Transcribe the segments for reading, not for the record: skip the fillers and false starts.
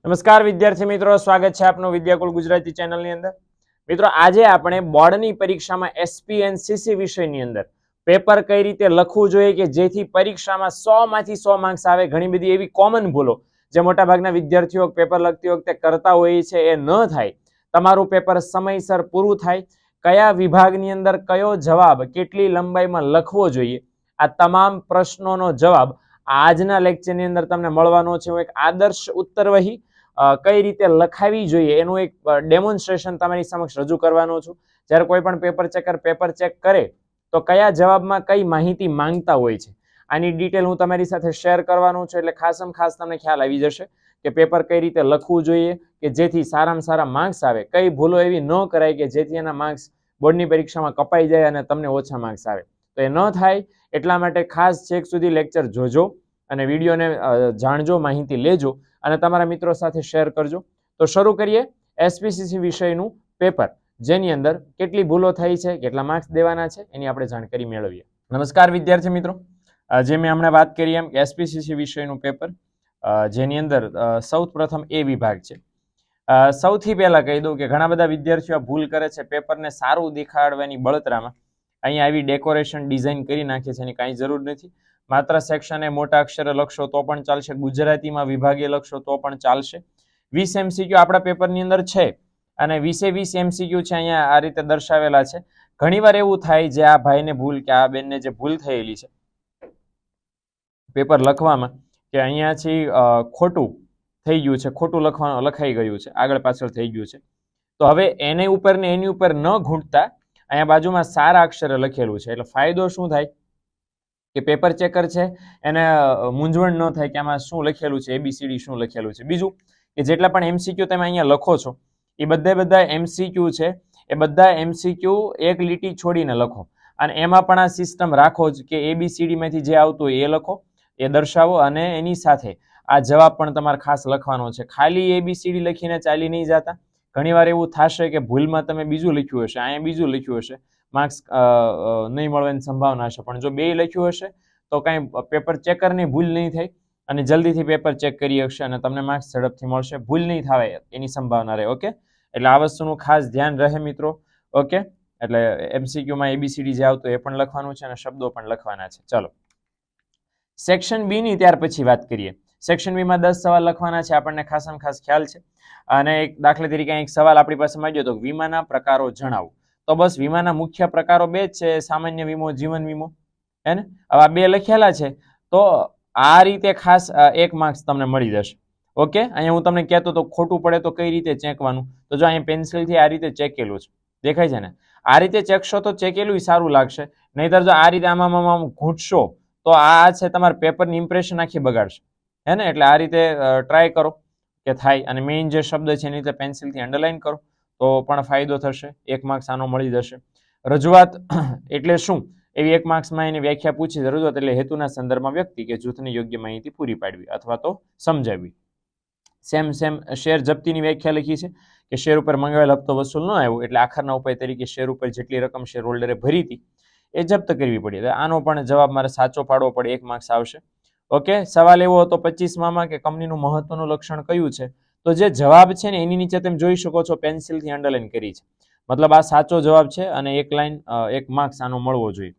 નમસ્કાર વિદ્યાર્થી મિત્રો, સ્વાગત છે આપનું વિદ્યાકુલ ગુજરાતી ચેનલની અંદર. મિત્રો, આજે આપણે બોર્ડની પરીક્ષામાં એસપીએનસીસી વિષયની અંદર પેપર કઈ રીતે લખવું જોઈએ કે જેથી પરીક્ષામાં 100 માંથી 100 માર્ક્સ આવે. ઘણી બધી એવી કોમન ભૂલો જે મોટાભાગના વિદ્યાર્થીઓ પેપર લખતી વખતે કરતા હોય છે એ ન થાય. તમારું પેપર સમયસર પૂરું થાય. કયા વિભાગની અંદર કયો જવાબ કેટલી લંબાઈમાં લખવો જોઈએ, આ તમામ પ્રશ્નોનો જવાબ આજના લેક્ચરની અંદર તમને મળવાનો છે. હું એક આદર્શ ઉત્તરવહી કઈ રીતે લખાવી જોઈએ એનું એક ડેમોન્સ્ટ્રેશન તમારી સમક્ષ રજૂ કરવાનો છું. જ્યારે કોઈ પણ પેપર ચેકર પેપર ચેક કરે તો કયા જવાબમાં કઈ માહિતી માંગતા હોય છે આની ડિટેલ હું તમારી સાથે શેર કરવાનો છું. એટલે ખાસમાં ખાસ તમને ખ્યાલ આવી જશે કે પેપર કઈ રીતે લખવું જોઈએ કે જેથી સારામાં સારા માર્ક્સ આવે. કઈ ભૂલો એવી ન કરાય કે જેથી એના માર્ક્સ બોર્ડની પરીક્ષામાં કપાઈ જાય અને તમને ઓછા માર્ક્સ આવે. તો એ ન થાય એટલા માટે ખાસ છેક સુધી લેક્ચર જોજો અને વિડીયોને જાણજો, માહિતી લેજો અને તમારા મિત્રો સાથે શેર કરજો. તો શરૂ કરીએ એસપીસીસી વિષયનું પેપર, જેની અંદર કેટલી ભૂલો થઈ છે, કેટલા માર્ક્સ દેવાના છે એની આપણે જાણકારી મેળવીએ. નમસ્કાર વિદ્યાર્થી મિત્રો, જે મેં હમણાં વાત કરી એમ એસપીસીસી વિષયનું પેપર જેની અંદર સૌપ્રથમ એ વિભાગ છે. સૌથી પહેલા કહી દઉં કે ઘણા બધા વિદ્યાર્થીઓ ભૂલ કરે છે પેપરને સારું દેખાડવાની બળતરામાં અહીંયા આવી ડેકોરેશન ડિઝાઇન કરી નાખે છે. એની કાંઈ જરૂર નથી. માત્ર સેક્શને મોટા અક્ષરે લખશો તો પણ ચાલશે, ગુજરાતીમાં વિભાગે લખશો તો પણ ચાલશે. 20 MCQ આપણા પેપરની અંદર છે અને 20 MCQ છે અહીંયા આ રીતે દર્શાવેલા છે. ઘણીવાર એવું થાય જે આ ભાઈને ભૂલ કે આ બેનને જે ભૂલ થયેલી છે પેપર લખવામાં કે અહીંયાથી ખોટું થઈ ગયું છે, ખોટું લખાઈ ગયું છે, આગળ પાછળ થઈ ગયું છે. તો હવે એની ઉપર ને એની ઉપર ન ઘૂંટતા અહીંયા બાજુમાં સારા અક્ષરે લખેલું છે. એટલે ફાયદો શું થાય કે પેપર ચેકર છે એને મૂંઝવણ ન થાય કે આમાં શું લખેલું છે, ABCD શું લખેલું છે. બીજું કે જેટલા પણ MCQ તમે અહીંયા લખો છો એ બધા MCQ છે એ બધા MCQ એક લીટી છોડીને લખો અને એમાં પણ આ સિસ્ટમ રાખો જ કે ABCD માંથી જે આવતું હોય એ લખો, એ દર્શાવો અને એની સાથે આ જવાબ પણ તમારે ખાસ લખવાનો છે. ખાલી ABCD લખીને ચાલી નહીં જતા. ઘણીવાર એવું થશે કે ભૂલમાં તમે બીજું લખ્યું હશે, અહીંયા બીજું લખ્યું હશે, માર્ક્સ નહીં મળવાની સંભાવના હશે. પણ જો બે લખ્યું હશે તો કાંઈ પેપર ચેકરની ભૂલ નહીં થાય અને જલ્દીથી પેપર ચેક કરી શકશે અને તમને માર્ક્સ ઝડપથી મળશે. ભૂલ નહીં થાય એની સંભાવના રહે. ઓકે, એટલે આ વસ્તુનું ખાસ ધ્યાન રહે મિત્રો. ઓકે, એટલે MCQમાં ABCD જે આવતું એ પણ લખવાનું છે અને શબ્દો પણ લખવાના છે. ચાલો સેક્શન બી ની ત્યાર પછી વાત કરીએ. સેક્શન બી માં 10 સવાલ લખવાના છે, આપણને ખાસમાં ખાસ ખ્યાલ છે. અને એક દાખલા તરીકે એક સવાલ આપણી પાસે માંગ્યો તો વીમાના પ્રકારો જણાવો. તો બસ વીમાના મુખ્ય પ્રકારો બે જ છે, સામાન્ય વીમો, જીવન વીમો. હે ને? હવે આ બે લખેલા છે તો આ રીતે ખાસ 1 માર્ક્સ તમને મળી જશે. ઓકે, અહીંયા હું તમને કહેતો તો ખોટું પડે તો કઈ રીતે ચેકવાનું, તો જો અહીંયા પેન્સિલથી આ રીતે ચેકેલું છે, દેખાય છે ને? આ રીતે ચેકશો તો ચેકેલું સારું લાગશે. નહીતર જો આ રીતે આમાં ઘૂંટશો તો આ છે તમારા પેપરની ઇમ્પ્રેશન આખી બગાડશે. હે ને? એટલે આ રીતે ટ્રાય કરો કે થાય. અને મેઇન જે શબ્દ છે એની રીતે પેન્સિલથી અંડરલાઈન કરો તો પણ ફાયદો થશે. 1 માર્ક્સ આનો મળી જશે. રજૂઆત એટલે શું, એવી 1 માર્ક્સમાં એની વ્યાખ્યા પૂછી. રજૂઆત એટલે હેતુના સંદર્ભમાં વ્યક્તિ કે જૂથની યોગ્ય માહિતી પૂરી પાડવી અથવા તો સમજાવવી. સેમ શેર જપ્તીની વ્યાખ્યા લખી છે કે શેર ઉપર મંગાવેલ હપ્તો વસૂલ ન આવ્યો એટલે આખરના ઉપાય તરીકે શેર ઉપર જેટલી રકમ શેર હોલ્ડરે ભરી હતી એ જપ્ત કરવી પડી. આનો પણ જવાબ મારે સાચો પાડવો પડે, 1 માર્ક્સ આવશે. ઓકે, સવાલ એવો હતો 25માં કે કંપનીનું મહત્વનું લક્ષણ કયું છે, તો જે જવાબ છે ને એની નીચે તમે જોઈ શકો છો પેન્સિલથી અંડરલાઈન કરી છે. મતલબ આ સાચો જવાબ છે અને 1 લાઈન 1 માર્ક્સ આનો મળવો જોઈએ.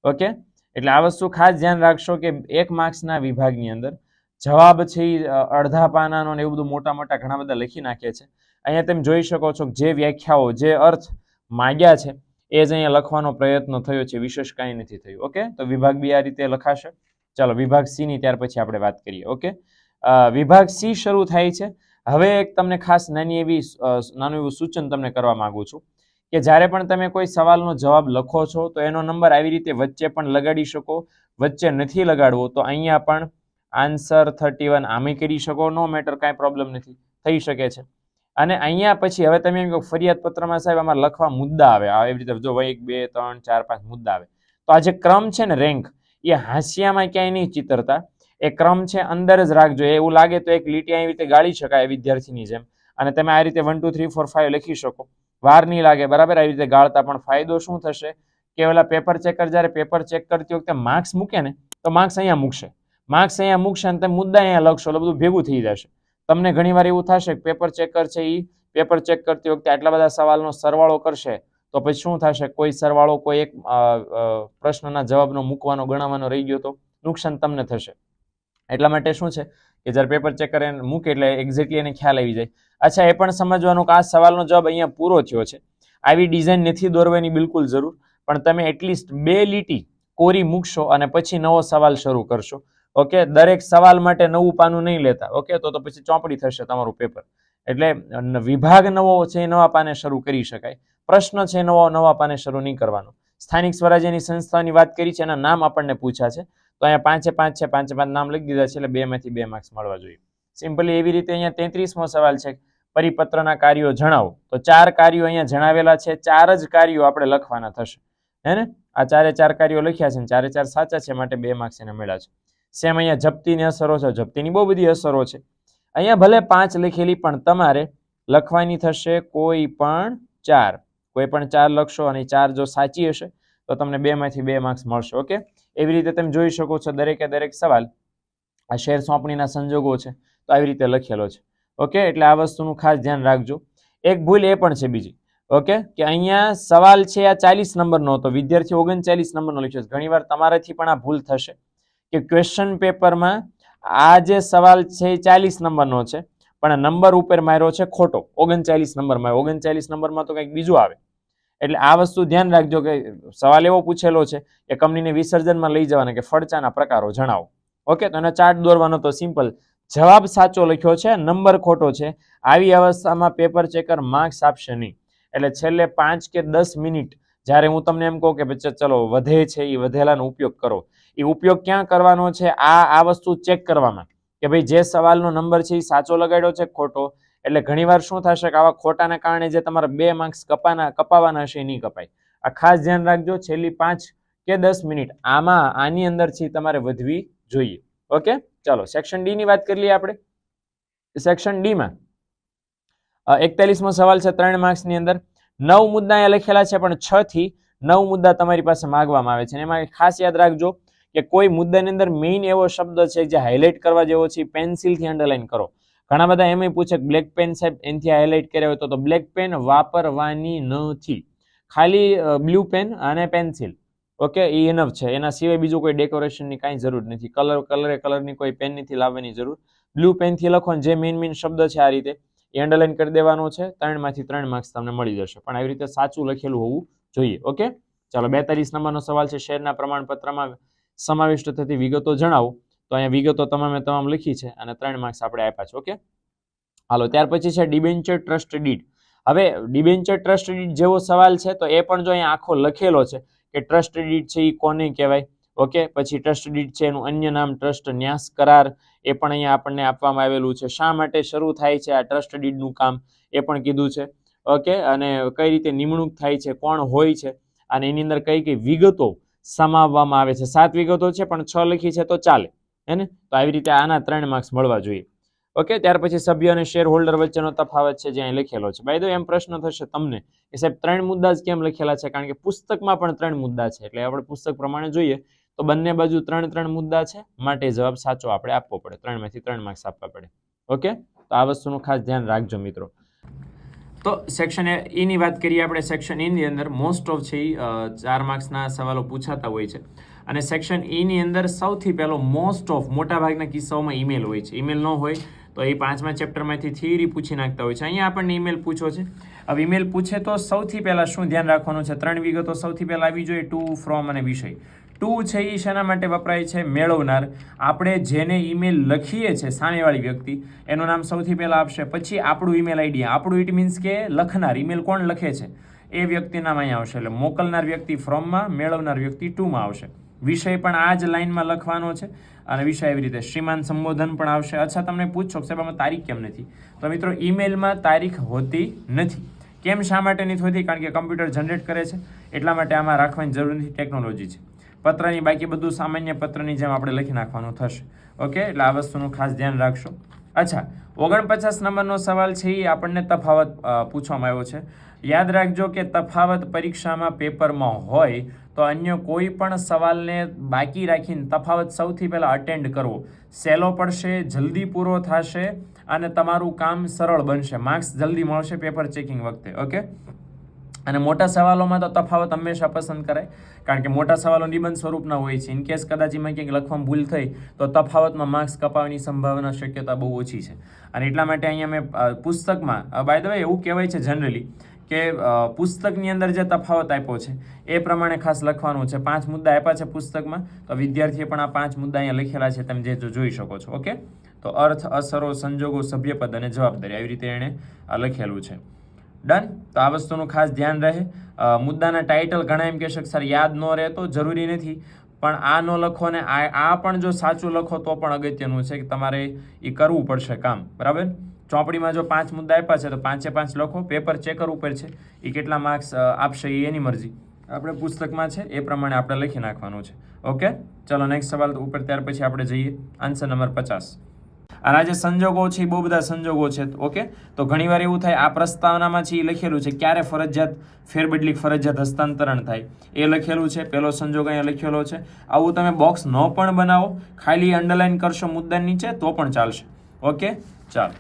ઓકે, એટલે આ વસ્તુ ખાસ ધ્યાન રાખશો કે 1 માર્ક્સના વિભાગની અંદર જવાબ છે અડધા પાનાનો ને એવું બધું મોટા મોટા ઘણા બધા લખી નાખે છે. અહીંયા તમે જોઈ શકો છો જે વ્યાખ્યાઓ, જે અર્થ માંગ્યા છે એ જ અહીંયા લખવાનો પ્રયત્ન થયો છે, વિશેષ કાંઈ નથી થયું. ઓકે, તો વિભાગ બી આ રીતે લખાશે. ચાલો વિભાગ સી ની ત્યાર પછી આપણે વાત કરીએ. ઓકે, વિભાગ સી શરૂ થાય છે. હવે એક તમને ખાસ નાનું એવું સૂચન તમને કરવા માંગુ છું કે જ્યારે પણ તમે કોઈ સવાલનો જવાબ લખો છો તો એનો નંબર આવી રીતે વચ્ચે પણ લગાડી શકો. વચ્ચે નથી લગાડવો તો અહીંયા પણ આન્સર 31 આમે કરી શકો. નો મેટર, કાંઈ પ્રોબ્લેમ નથી, થઈ શકે છે. અને અહીંયા પછી હવે તમે એમ કહો ફરિયાદ પત્રમાં સાહેબ આમાં લખવા મુદ્દા આવે, એવી રીતે જો 1 2 3 4 5 મુદ્દા આવે તો આ જે ક્રમ છે ને રેન્ક, એ હાંસિયામાં ક્યાંય નહીં ચિતરતા. એ ક્રમ છે અંદર જ રાખજો. એવું લાગે તો એક લીટી આવી રીતે ગાળી શકાય વિદ્યાર્થીની જેમ અને તમે આ રીતે 1 2 3 4 5 લખી શકો. વાર નહીં લાગે, બરાબર? આવી રીતે ગાળતા પણ ફાયદો શું થશે કે ઓલા પેપર ચેકર જ્યારે પેપર ચેક કરતી વખતે માર્ક્સ મૂકે ને તો માર્ક્સ અહીંયા મૂકશે. માર્ક્સ અહીંયા મૂકશે અને તમે મુદ્દા અહીંયા લખશો એટલે બધું ભેગું થઈ જશે. તમને ઘણીવાર એવું થશે કે પેપર ચેકર છે એ પેપર ચેક કરતી વખતે આટલા બધા સવાલનો સરવાળો કરશે તો પછી શું થશે, કોઈ સરવાળો કોઈ એક પ્રશ્નના જવાબનો મૂકવાનો ગણવાનો રહી ગયો તો નુકસાન તમને થશે. એટલા માટે શું છે કે જ્યારે પેપર ચેક કરે મૂકે એટલે એક્ઝેક્ટલી એને ખ્યાલ આવી જાય. અચ્છા, એ પણ સમજવાનું કે આ સવાલનો જવાબ અહીંયા પૂરો થયો છે. આવી ડિઝાઇન નથી દોરવાની બિલકુલ જરૂર, પણ તમે એટલીસ્ટ 2 લીટી કોરી મૂકશો અને પછી નવો સવાલ શરૂ કરશો. ઓકે, દરેક સવાલ માટે નવું પાનું નહીં લેતા. ઓકે, તો પછી ચોપડી થશે તમારું પેપર. એટલે વિભાગ નવો છે એ નવા પાને શરૂ કરી શકાય, પ્રશ્ન છે નવા પાને શરૂ નહીં કરવાનો. સ્થાનિક સ્વરાજ્યની સંસ્થાની વાત કરી છે, એના નામ આપણને પૂછ્યા છે, તો અહીંયા 5 છે, 5 નામ લખી દીધા છે, એટલે 2 માંથી 2 માર્ક્સ મળવા જોઈએ. સિમ્પલી એવી રીતે અહીંયા 33મો સવાલ છે, પરિપત્રના કાર્યો જણાવો. તો 4 કાર્યો અહીંયા જણાવેલા છે, 4 જ કાર્યો આપણે લખવાના થશે, હે ને? આ 4 કાર્યો લખ્યા છે, 4 સાચા છે, માટે 2 માર્ક્સ એને મળ્યા છે. સેમ અહીંયા જપ્તીની અસરો છે, જપ્તીની બહુ બધી અસરો છે. અહીંયા ભલે 5 લખેલી પણ તમારે લખવાની થશે કોઈ પણ 4. કોઈ પણ 4 લખશો અને 4 જો સાચી હશે તો તમને 2 માંથી 2 માર્ક્સ મળશે. ઓકે, એવી રીતે તમે જોઈ શકો છો દરેકે દરેક સવાલ આ શેર સોંપણીના સંજોગો છે તો આવી રીતે લખેલો છે. ઓકે, એટલે આ વસ્તુનું ખાસ ધ્યાન રાખજો. એક ભૂલ એ પણ છે બીજી, ઓકે, કે અહીંયા સવાલ છે આ 40 નંબરનો હતો, વિદ્યાર્થી 39 નંબરનો લખ્યો છે. ઘણીવાર તમારાથી પણ આ ભૂલ થશે કે ક્વેશ્ચન પેપરમાં આ જે સવાલ છે 40 નંબરનો છે પણ નંબર ઉપર માર્યો છે ખોટો, 39 નંબરમાં. 39 નંબરમાં તો કંઈક બીજું આવે. એટલે આ વસ્તુ ધ્યાન રાખજો કે સવાલ એવો પૂછેલો છે કે કંપનીને વિસર્જનમાં લઈ જવાના કે ફડચાના પ્રકારો જણાવો. ઓકે, તો એનો ચાર્ટ દોરવાનો તો સિમ્પલ, જવાબ સાચો લખ્યો છે, નંબર ખોટો છે. આવી અવસ્થામાં પેપર ચેકર માર્ક્સ આપશે નહીં. એટલે છેલ્લે 5 કે 10 મિનિટ જ્યારે હું તમને એમ કહું કે ચલો વધે છે એ વધેલાનો ઉપયોગ કરો, એ ઉપયોગ ક્યાં કરવાનો છે? આ વસ્તુ ચેક કરવામાં કે ભાઈ જે સવાલનો નંબર છે એ સાચો લગાડ્યો છે ખોટો. એટલે ઘણીવાર શું થશે કે આવા ખોટાના કારણે જે તમારા 2 માર્ક્સ કપાવાના હશે એ નહીં કપાય. આ ખાસ ધ્યાન રાખજો. છેલ્લી 5 કે 10 મિનિટ આની અંદરથી તમારે વધવી જોઈએ. ઓકે, ચાલો સેક્શન ડી ની વાત કરી લઈએ આપણે. સેક્શન ડી માં 41મો સવાલ છે 3 માર્ક્સ ની અંદર. 9 મુદ્દા અહીંયા લખેલા છે પણ 6 થી 9 મુદ્દા તમારી પાસે માંગવામાં આવે છે. એમાં ખાસ યાદ રાખજો કે કોઈ મુદ્દાની અંદર મેઇન એવો શબ્દ છે જે હાઇલાઇટ કરવા જેવો છે, પેન્સિલથી અંડરલાઇન કરો. ઘણા બધા એમ પૂછે બ્લેક પેન સાહેબ એનથી હાઇલાઇટ કર્યા હોય તો બ્લેક પેન વાપરવાની નથી, ખાલી બ્લુ પેન અને પેન્સિલ. ઓકે, એ ઇનફ છે. એના સિવાય બીજું કોઈ ડેકોરેશનની કાંઈ જરૂર નથી. કલરની કોઈ પેન નથી લાવવાની જરૂર. બ્લુ પેનથી લખો જે મેઇન શબ્દ છે આ રીતે એ અંડરલાઇન કરી દેવાનો છે. 3 માંથી 3 માર્ક્સ તમને મળી જશે, પણ આવી રીતે સાચું લખેલું હોવું જોઈએ. ઓકે, ચાલો 42 નંબરનો સવાલ છે, શેરના પ્રમાણપત્રમાં સમાવિષ્ટ થતી વિગતો જણાવો. તો અહીંયા વિગતો તમામ લખી છે અને 3 માર્ક્સ આપણે આપ્યા છે. ઓકે, હાલો ત્યાર પછી છે ડિબેન્ચર ટ્રસ્ટ ડીડ. હવે ડિબેન્ચર ટ્રસ્ટ ડીડ જેવો સવાલ છે તો એ પણ જો અહીંયા આખો લખેલો છે કે ટ્રસ્ટ ડીડ છે એ કોને કહેવાય. ઓકે, પછી ટ્રસ્ટ ડીડ છે એનું અન્ય નામ ટ્રસ્ટ ન્યાસ કરાર, એ પણ અહીંયા આપણને આપવામાં આવેલું છે. શા માટે શરૂ થાય છે આ ટ્રસ્ટ ડીડનું કામ એ પણ કીધું છે. ઓકે, અને કઈ રીતે નિમણૂક થાય છે, કોણ હોય છે, અને એની અંદર કઈ કઈ વિગતો સમાવવામાં આવે છે. 7 વિગતો છે પણ 6 લખી છે તો ચાલે, હે ને? તો આવી રીતે આના 3 માર્ક્સ મળવા જોઈએ. ઓકે, ત્યાર પછી સભ્ય અને શેર હોલ્ડર વચ્ચેનો તફાવત છે જે અહીં લખેલો છે. બાય ધ વે એમ પ્રશ્ન થશે તમને કે સાહેબ 3 મુદ્દા જ કેમ લખેલા છે? કારણ કે પુસ્તકમાં પણ 3 મુદ્દા છે, એટલે આપણે પુસ્તક પ્રમાણે જોઈએ તો બંને બાજુ 3 મુદ્દા છે, માટે જવાબ સાચો આપણે આપવો પડે. 3 માંથી 3 માર્ક્સ આપવા પડે. ઓકે, તો આ વસ્તુનું ખાસ ધ્યાન રાખજો મિત્રો. તો સેક્શન એ ની વાત કરીએ આપણે. સેક્શન એ ની અંદર મોસ્ટ ઓફ છે 4 માર્ક્સના સવાલો પૂછાતા હોય છે અને સેક્શન એ ની અંદર સૌથી પહેલો મોસ્ટ ઓફ મોટાભાગના કિસ્સાઓમાં ઈમેલ હોય છે. ઈમેલ ન હોય તો એ 5મા ચેપ્ટરમાંથી થિયરી પૂછી નાખતા હોય છે. અહીંયા આપણને ઈમેલ પૂછો છે. હવે ઈમેલ પૂછે તો સૌથી પહેલા શું ધ્યાન રાખવાનું છે? 3 વિગતો સૌથી પહેલા આવી જોઈએ, ટુ, ફ્રોમ અને વિષય. ટુ છે એ શેના માટે વપરાય છે? મેળવનાર. આપણે જેને ઈમેલ લખીએ છીએ સામેવાળી વ્યક્તિ એનું નામ સૌથી પહેલા આપશે, પછી આપણું ઈમેલ આઈડી. આપણું ઇટ મીન્સ કે લખનાર, ઈમેલ કોણ લખે છે એ વ્યક્તિ નામ અહીંયા આવશે. એટલે મોકલનાર વ્યક્તિ ફ્રોમમાં, મેળવનાર વ્યક્તિ ટુમાં આવશે. વિષય પણ આ જ લાઈનમાં લખવાનો છે અને વિષય એવી રીતે શ્રીમાન સંબોધન પણ આવશે. અચ્છા, તમને પૂછશો સાહેબ આમાં તારીખ કેમ નથી? તો મિત્રો ઈમેલમાં તારીખ હોતી નથી. કેમ, શા માટે નથી હોતી? કારણ કે કમ્પ્યુટર જનરેટ કરે છે, એટલા માટે આમાં રાખવાની જરૂર નથી. ટેકનોલોજી છે. પત્રની બાકી બધું સામાન્ય પત્રની જેમ આપણે લખી નાખવાનું થશે. ઓકે, એટલે આ વસ્તુનું ખાસ ધ્યાન રાખશો. અચ્છા, 49 નંબરનો સવાલ છે એ આપણને તફાવત પૂછવામાં આવ્યો છે. યાદ રાખજો કે તફાવત પરીક્ષામાં પેપરમાં હોય તો અન્ય કોઈ પણ સવાલને બાકી રાખીને તફાવત સૌથી પહેલાં અટેન્ડ કરવો. સહેલો પડશે, જલ્દી પૂરો થશે અને તમારું કામ સરળ બનશે. માર્ક્સ જલ્દી મળશે પેપર ચેકિંગ વખતે. ઓકે, અને મોટા સવાલોમાં તો તફાવત હંમેશા પસંદ કરાય, કારણ કે મોટા સવાલો નિબંધ સ્વરૂપના હોય છે. ઇન કેસ કદાચ એમાં ક્યાંક લખવામાં ભૂલ થઈ તો તફાવતમાં માર્ક્સ કપાવવાની સંભાવના શક્યતા બહુ ઓછી છે. અને એટલા માટે અહીંયા મેં પુસ્તકમાં બાય ધ વે એવું કહેવાય છે જનરલી કે પુસ્તકની અંદર જે તફાવત આપ્યો છે એ પ્રમાણે ખાસ લખવાનું છે. 5 મુદ્દા આપ્યા છે પુસ્તકમાં, તો વિદ્યાર્થીએ પણ આ 5 મુદ્દા અહીંયા લખેલા છે, તમે જે જોઈ શકો છો. ઓકે, તો અર્થ, અસરો, સંજોગો, સભ્યપદ અને જવાબદારી, આવી રીતે એણે લખેલું છે. ડન. તો આ વસ્તુનું ખાસ ધ્યાન રહે. મુદ્દાના ટાઇટલ ઘણા એમ કહેશે કે સર યાદ ન રહે, તો જરૂરી નથી, પણ આ ન લખો ને આ પણ જો સાચું લખો તો પણ અગત્યનું છે કે તમારે એ કરવું પડશે કામ. બરાબર. ચોપડીમાં જો 5 મુદ્દા આપ્યા છે તો 5 લખો. પેપર ચેકર ઉપર છે, એ કેટલા માર્ક્સ આપશે એ એની મરજી. આપણે પુસ્તકમાં છે એ પ્રમાણે આપણે લખી નાખવાનું છે. ઓકે, ચલો નેક્સ્ટ સવાલ ઉપર, ત્યાર પછી આપણે જઈએ આન્સર નંબર 50. અને આ જે સંજોગો છે એ બહુ બધા સંજોગો છે. ઓકે, તો ઘણીવાર એવું થાય આ પ્રસ્તાવનામાં છે એ લખેલું છે ક્યારે ફરજિયાત ફેરબદલી, ફરજિયાત હસ્તાંતરણ થાય એ લખેલું છે. પહેલો સંજોગ અહીંયા લખેલો છે. આવું તમે બોક્સ ન પણ બનાવો, ખાલી અંડરલાઈન કરશો મુદ્દા નીચે તો પણ ચાલશે. ઓકે, ચાલો,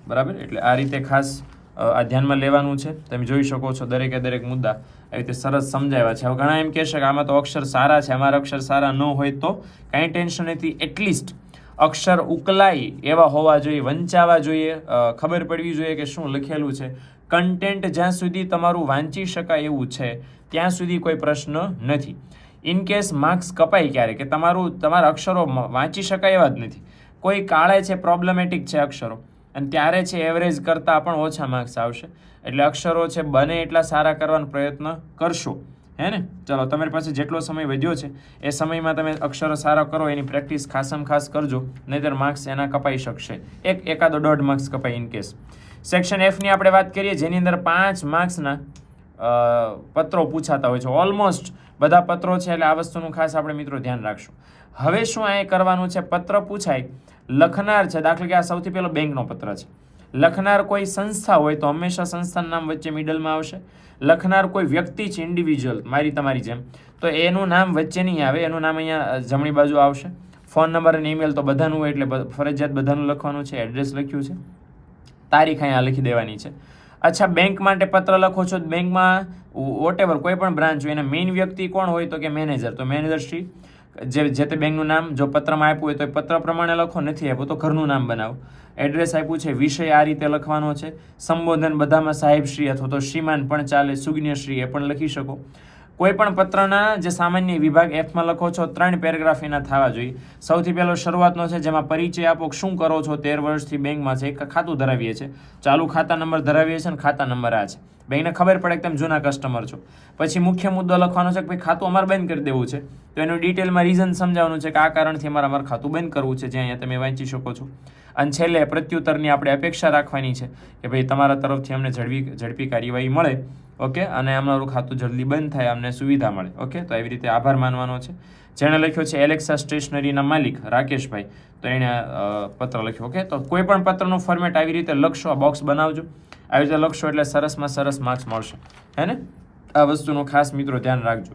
બરાબર. એટલે આ રીતે ખાસ આ ધ્યાનમાં લેવાનું છે. તમે જોઈ શકો છો દરેકે દરેક મુદ્દા આવી રીતે સરસ સમજાવ્યા છે. હવે ઘણા એમ કહેશે કે આમાં તો અક્ષર સારા છે, અમારા અક્ષર સારા ન હોય તો કાંઈ ટેન્શન નથી. એટલીસ્ટ અક્ષર ઉકલાય એવા હોવા જોઈએ, વંચાવા જોઈએ, ખબર પડવી જોઈએ કે શું લખેલું છે. કન્ટેન્ટ જ્યાં સુધી તમારું વાંચી શકાય એવું છે ત્યાં સુધી કોઈ પ્રશ્ન નથી. ઇન કેસ માર્ક્સ કપાય ક્યારે કે તમારા અક્ષરો વાંચી શકાય એવા જ નથી, કોઈ કાળે છે, પ્રોબ્લેમેટિક છે અક્ષરો, અને ત્યારે છે એવરેજ કરતાં પણ ઓછા માર્ક્સ આવશે. એટલે અક્ષરો છે બને એટલા સારા કરવાનો પ્રયત્ન કરશો, હે ને. ચલો, તમારી પાસે જેટલો સમય વધ્યો છે એ સમયમાં તમે અક્ષરો સારા કરો, એની પ્રેક્ટિસ ખાસમ ખાસ કરજો, નહીંતર માર્ક્સ એના કપાઈ શકશે. એકાદો 1.5 માર્ક્સ કપાય ઇન કેસ. સેક્શન એફની આપણે વાત કરીએ, જેની અંદર 5 માર્ક્સના પત્રો પૂછાતા હોય છે. ઓલમોસ્ટ બધા પત્રો છે, એટલે આ વસ્તુનું ખાસ આપણે મિત્રો ધ્યાન રાખશું. હવે શું અહીં કરવાનું છે, પત્ર પૂછાય, લખનાર છે, દાખલા કે આ સૌથી પહેલો બેંકનો પત્ર છે. લખનાર કોઈ સંસ્થા હોય તો હંમેશા સંસ્થાનું નામ વચ્ચે મિડલમાં આવશે. લખનાર કોઈ વ્યક્તિ છે, ઇન્ડિવિજ્યુઅલ, મારી તમારી જેમ, તો એનું નામ વચ્ચે નહીં આવે, એનું નામ અહીંયા જમણી બાજુ આવશે. ફોન નંબર અને ઈમેલ તો બધાનું હોય એટલે ફરજિયાત બધાનું લખવાનું છે. એડ્રેસ લખ્યું છે, તારીખ અહીંયા લખી દેવાની છે. અચ્છા, બેંક માટે પત્ર લખો છો, બેંકમાં વોટેવર કોઈ પણ બ્રાન્ચ હોય, એના મેઇન વ્યક્તિ કોણ હોય તો કે મેનેજર, તો મેનેજર શ્રી જે તે બેંકનું નામ જો પત્રમાં આપ્યું હોય તો એ પત્ર પ્રમાણે લખો, નથી આપ્યું તો ઘરનું નામ બનાવો. એડ્રેસ આપ્યું છે, વિષય આ રીતે લખવાનો છે. સંબોધન બધામાં સાહેબશ્રી અથવા તો શ્રીમાન પણ ચાલે, સુજ્ઞશ્રી એ પણ લખી શકો. કોઈ પણ પત્રના જે સામાન્ય વિભાગ એફમાં લખો છો, 3 પેરેગ્રાફ એના થવા જોઈએ. સૌથી પહેલો શરૂઆતનો છે, જેમાં પરિચય આપો, શું કરો છો, 13 વર્ષથી બેંકમાં છે, એક ખાતું ધરાવીએ છીએ, ચાલુ ખાતા નંબર ધરાવીએ છીએ, અને ખાતા નંબર આ છે. બેંકને ખબર પડે કે તમે જૂના કસ્ટમર છો. પછી મુખ્ય મુદ્દો લખવાનો છે કે ભાઈ ખાતું અમારે બંધ કરી દેવું છે, તો એનું ડિટેલમાં રીઝન સમજાવવાનું છે કે આ કારણથી અમારે ખાતું બંધ કરવું છે, જે અહીંયા તમે વાંચી શકો છો. અને છેલ્લે પ્રત્યુત્તરની આપણે અપેક્ષા રાખવાની છે કે ભાઈ તમારા તરફથી અમને ઝડપી કાર્યવાહી મળે. ઓકે, અને અમારું ખાતું જલ્દી બંધ થાય, અમને સુવિધા મળે. ઓકે, તો એવી રીતે આભાર માનવાનો છે. જેણે લખ્યો છે એલેક્સા સ્ટેશનરીના માલિક રાકેશભાઈ, તો એણે પત્ર લખ્યો. ઓકે, તો કોઈ પણ પત્રનું ફોર્મેટ આવી રીતે લખશો, આ બોક્સ બનાવજો, આવી રીતે લખશો એટલે સરસમાં સરસ માર્ક્સ મળશે, હે ને. આ વસ્તુનું ખાસ મિત્રો ધ્યાન રાખજો.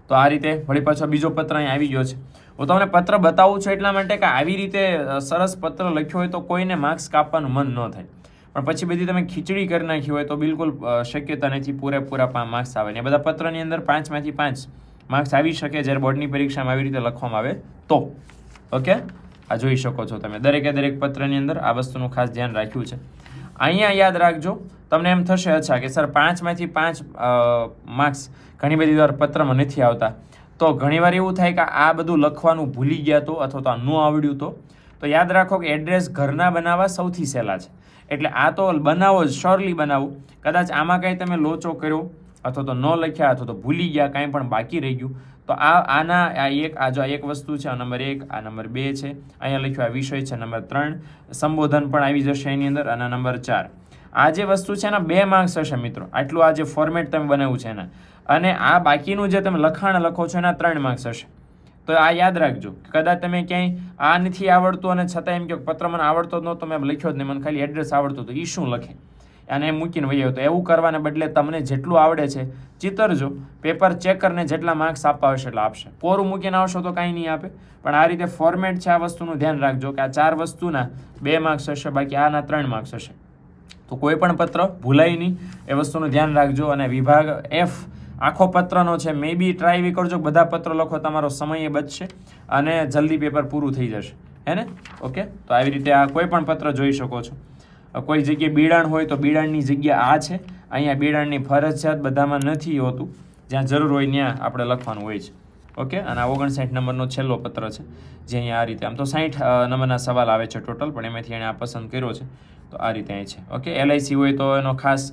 તો આ રીતે વળી પાછો બીજો પત્ર અહીં આવી ગયો છે. હું તમને પત્ર બતાવું છું એટલા માટે કે આવી રીતે સરસ પત્ર લખ્યો હોય તો કોઈને માર્ક્સ કાપવાનું મન ન થાય, પણ પછી બધી તમે ખીચડી કરી નાખી હોય તો બિલકુલ શક્યતા નથી પૂરેપૂરા માર્ક્સ આવે. ને બધા પત્રની અંદર 5માંથી 5 માર્ક્સ આવી શકે જ્યારે બોર્ડની પરીક્ષામાં આવી રીતે લખવામાં આવે તો. ઓકે, આ જોઈ શકો છો તમે દરેકે દરેક પત્રની અંદર આ વસ્તુનું ખાસ ધ્યાન રાખ્યું છે. અહીંયા યાદ રાખજો, તમને એમ થશે અચ્છા કે સર 5માંથી 5 માર્ક્સ ઘણી બધી વાર પત્રમાં નથી આવતા, તો ઘણીવાર એવું થાય કે આ બધું લખવાનું ભૂલી ગયા તો અથવા તો આ ન આવડ્યું તો યાદ રાખો કે એડ્રેસ ઘરના બનાવવા સૌથી સહેલા છે. એટલે આ તો બનાવો જ, શ્યોરલી બનાવો. કદાચ આમાં કાંઈ તમે લોચો કર્યો અથવા તો ન લખ્યા અથવા તો ભૂલી ગયા, કાંઈ પણ બાકી રહી ગયું, તો આ એક વસ્તુ છે, આ નંબર 1, આ નંબર 2 છે, અહીંયા લખ્યું આ વિષય છે નંબર 3, સંબોધન પણ આવી જશે એની અંદર, અને નંબર 4. આ જે વસ્તુ છે એના 2 માર્ક્સ હશે મિત્રો, આટલું આ જે ફોર્મેટ તમે બનાવ્યું છે એના, અને આ બાકીનું જે તમે લખાણ લખો છો એના 3 માર્ક્સ હશે. તો આ યાદ રાખજો, કદાચ તમે ક્યાંય આ નથી આવડતું અને છતાં એમ કે પત્ર મને આવડતો જ નહોતો, મેં લખ્યો જ નહીં, મને ખાલી એડ્રેસ આવડતું તો એ શું લખે, અને એમ મૂકીને વહી આવ્યો. તો એવું કરવાને બદલે તમને જેટલું આવડે છે ચિતરજો, પેપર ચેક કરીને જેટલા માર્ક્સ આપવા હશે એટલા આપશે. કોરું મૂકીને આવશો તો કાંઈ નહીં આપે. પણ આ રીતે ફોર્મેટ છે, આ વસ્તુનું ધ્યાન રાખજો કે આ 4 વસ્તુના 2 માર્ક્સ હશે, બાકી આના 3 માર્ક્સ હશે. તો કોઈ પણ પત્ર ભૂલાય નહીં, એ વસ્તુનું ધ્યાન રાખજો. અને વિભાગ F આખો પત્રનો છે, મે બી ટ્રાય એવી કરજો બધા પત્ર લખો, તમારો સમય બચશે અને જલ્દી પેપર પૂરું થઈ જશે, હે ને? ઓકે, તો આવી રીતે આ કોઈ પણ પત્ર જોઈ શકો છો. કોઈ જગ્યાએ બીડાણ હોય તો બીડાણની જગ્યા આ છે. અહીંયા બીડાણની ફરજિયાત બધામાં નથી હોતું, જ્યાં જરૂર હોય ત્યાં આપણે લખવાનું હોય છે. ઓકે, અને આ 59 નંબરનો છેલ્લો પત્ર છે, જે અહીંયા આ રીતે, આમ તો 60 નંબરના સવાલ આવે છે ટોટલ, પણ એમાંથી એણે આ પસંદ કર્યો છે. તો આ રીતે અહીં છે. ઓકે, LIC હોય તો એનો ખાસ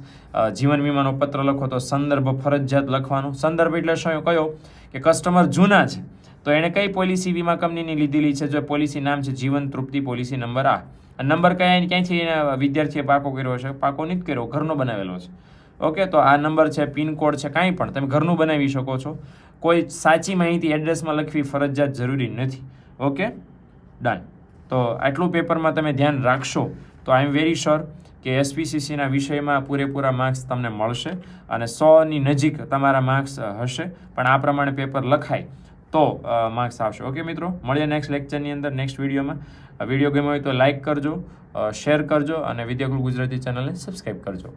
જીવન વીમાનો પત્ર લખો તો સંદર્ભ ફરજિયાત લખવાનો. સંદર્ભ એટલે શું? કયો કે કસ્ટમર જૂના છે તો એણે કઈ પોલિસી વીમા કંપનીની લીધેલી છે. જો પોલિસી નામ છે જીવન તૃપ્તિ પોલિસી નંબર આ. નંબર ક્યાંથી વિદ્યાર્થીએ પાકો કર્યો છે? પાકો નથી કર્યો, ઘરનો બનાવેલો છે. ઓકે, તો આ નંબર છે, પિનકોડ છે, કાંઈ પણ તમે ઘરનું બનાવી શકો છો. કોઈ સાચી માહિતી એડ્રેસમાં લખવી ફરજિયાત જરૂરી નથી. Okay, done. તો આટલું પેપરમાં તમે ધ્યાન રાખશો તો આઈ એમ વેરી શ્યોર કે SPCCના વિષયમાં પૂરેપૂરા માર્ક્સ તમને મળશે અને 100ની નજીક તમારા માર્ક્સ હશે. પણ આ પ્રમાણે પેપર લખાય તો માર્ક્સ આવશે. ઓકે મિત્રો, મળીએ નેક્સ્ટ લેક્ચરની અંદર, નેક્સ્ટ વિડીયોમાં. વિડીયો ગમ્યો હોય તો લાઇક કરજો, શેર કરજો અને વિદ્યાકુલ ગુજરાતી ચેનલને સબસ્ક્રાઈબ કરજો.